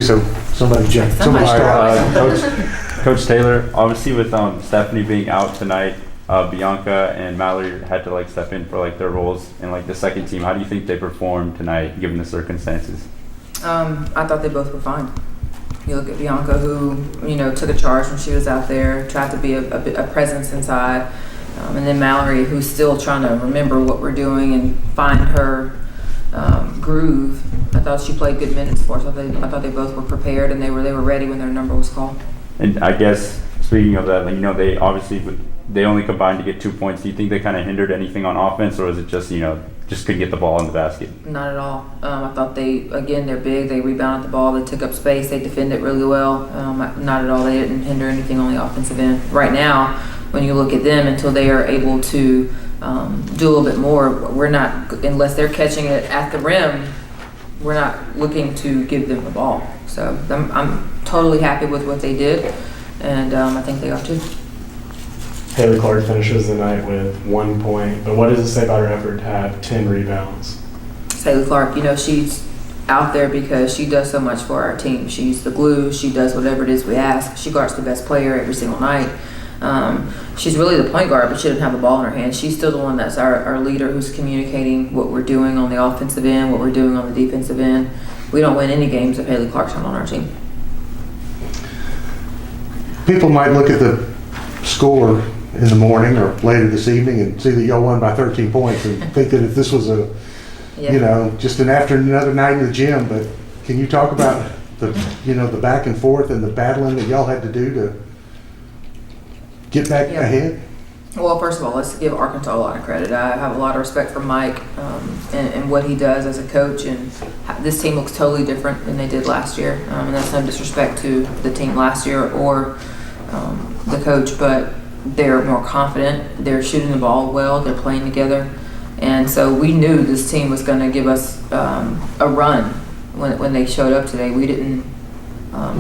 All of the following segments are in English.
so somebody jump. Somebody start. Coach Taylor, obviously with Stephanie being out tonight, Bianca and Mallory had to like step in for like their roles in like the second team. How do you think they performed tonight given the circumstances? I thought they both were fine. You look at Bianca, who took a charge when she was out there, tried to be a presence inside, and then Mallory, who's still trying to remember what we're doing and find her groove. I thought she played good minutes for us. I thought they both were prepared and they were ready when their number was called. And I guess speaking of that, they obviously they only combined to get 2 points. Do you think they kind of hindered anything on offense, or was it just just couldn't get the ball in the basket? Not at all. I thought they're big. They rebounded the ball. They took up space. They defended really well. Not at all. They didn't hinder anything on the offensive end. Right now, when you look at them, until they are able to do a little bit more, we're not, unless they're catching it at the rim, we're not looking to give them the ball. So I'm totally happy with what they did, and I think they are too. Haley Clark finishes the night with 1 point, but what does it say about her effort to have 10 rebounds? Haley Clark, she's out there because she does so much for our team. She's the glue. She does whatever it is we ask. She guards the best player every single night. She's really the point guard, but she doesn't have the ball in her hand. She's still the one that's our leader, who's communicating what we're doing on the offensive end, what we're doing on the defensive end. We don't win any games if Haley Clark's not on our team. People might look at the score in the morning or later this evening and see that y'all won by 13 points and think that if this was just another night in the gym. But can you talk about the back and forth and the battling that y'all had to do to get back ahead? Well, first of all, let's give Arkansas a lot of credit. I have a lot of respect for Mike and what he does as a coach, and this team looks totally different than they did last year. And that's no disrespect to the team last year or the coach, but they're more confident. They're shooting the ball well. They're playing together. And so we knew this team was going to give us a run when they showed up today. We didn't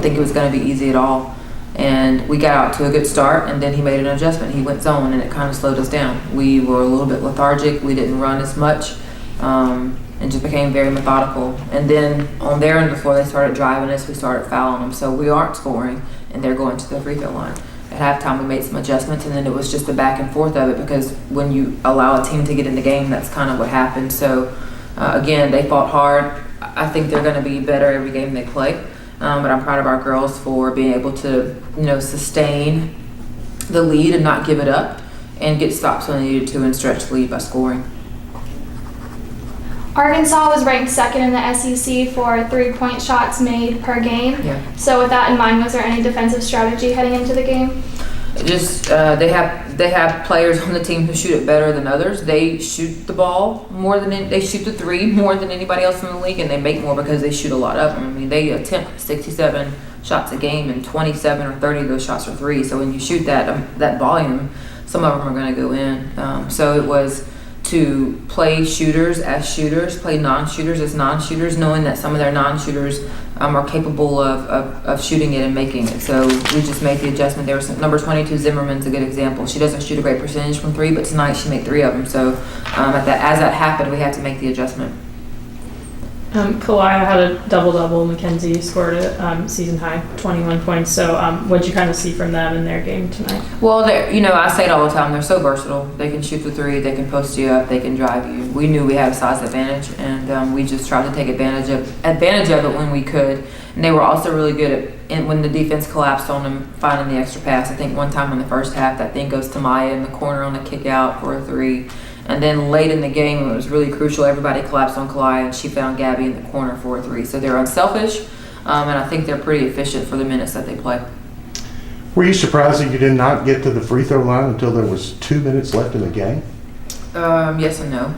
think it was going to be easy at all. And we got out to a good start, and then he made an adjustment. He went zone, and it kind of slowed us down. We were a little bit lethargic. We didn't run as much, and just became very methodical. And then on their end of the floor, they started driving us. We started fouling them. So we aren't scoring, and they're going to the free throw line. At halftime, we made some adjustments, and then it was just the back and forth of it, because when you allow a team to get in the game, that's kind of what happened. So, again, they fought hard. I think they're going to be better every game they play. But I'm proud of our girls for being able to, sustain the lead and not give it up and get stops when they needed to and stretch the lead by scoring. Arkansas was ranked second in the SEC for 3-point shots made per game. Yeah. So with that in mind, was there any defensive strategy heading into the game? Just they have players on the team who shoot it better than others. They shoot the ball more than they shoot the three more than anybody else in the league, and they make more because they shoot a lot of them. I mean, they attempt 67 shots a game, and 27 or 30 of those shots are three. So when you shoot that volume, some of them are going to go in. So it was to play shooters as shooters, play non-shooters as non-shooters, knowing that some of their non-shooters are capable of shooting it and making it. So we just made the adjustment. There was number 22, Zimmerman's a good example. She doesn't shoot a great percentage from three, but tonight she made 3 of them. So as that happened, we had to make the adjustment. Kalaya had a double-double. Mackenzie scored a season-high 21 points. So what did you kind of see from them in their game tonight? Well, I say it all the time. They're so versatile. They can shoot the three. They can post you up. They can drive you. We knew we had a size advantage, and we just tried to take advantage of it when we could. And they were also really good at when the defense collapsed on them, finding the extra pass. I think one time in the first half, that thing goes to Maya in the corner on a kick out for a 3. And then late in the game, it was really crucial. Everybody collapsed on Kalaya, and she found Gabby in the corner for a 3. So they're unselfish, and I think they're pretty efficient for the minutes that they play. Were you surprised that you did not get to the free throw line until there was 2 minutes left in the game? Yes and no.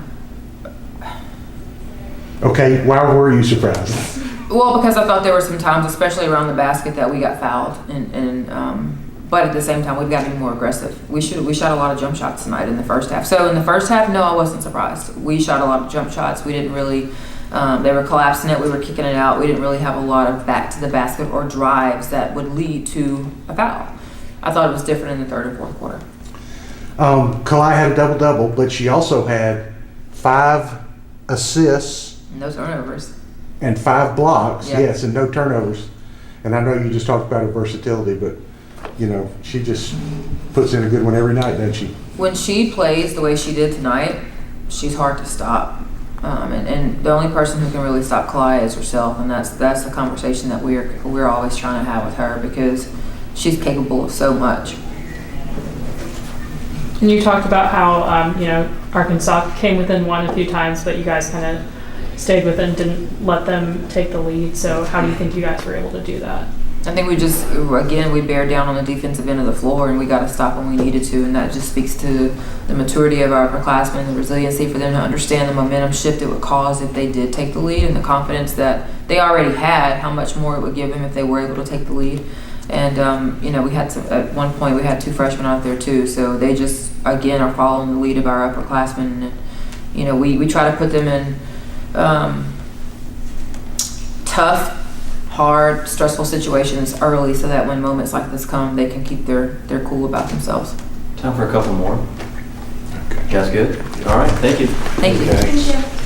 Okay, why were you surprised? Well, because I thought there were some times, especially around the basket, that we got fouled, but at the same time, we've got to be more aggressive. We shot a lot of jump shots tonight in the first half. So in the first half, no, I wasn't surprised. We shot a lot of jump shots. We didn't really, they were collapsing it. We were kicking it out. We didn't really have a lot of back to the basket or drives that would lead to a foul. I thought it was different in the third and fourth quarter. Kalai had a double-double, but she also had 5 assists. No turnovers. And 5 blocks, Yeah. yes, and no turnovers. And I know you just talked about her versatility, but, you know, she just puts in a good one every night, doesn't she? When she plays the way she did tonight, she's hard to stop. And the only person who can really stop Kalaya is herself, and that's the conversation that we're always trying to have with her, because she's capable of so much. And you talked about how, you know, Arkansas came within one a few times, but you guys kind of stayed within, didn't let them take the lead. So how do you think you guys were able to do that? I think we just, again, we bear down on the defensive end of the floor, and we got to stop when we needed to, and that just speaks to the maturity of our upperclassmen, the resiliency for them to understand the momentum shift it would cause if they did take the lead, and the confidence that they already had, how much more it would give them if they were able to take the lead. And, you know, we had at one point we had 2 freshmen out there too, so they just, again, are following the lead of our upperclassmen. And, you know, we try to put them in tough, hard, stressful situations early, so that when moments like this come, they can keep their cool about themselves. Time for a couple more. Guys good? All right, thank you. Thank you. Okay. Thank you.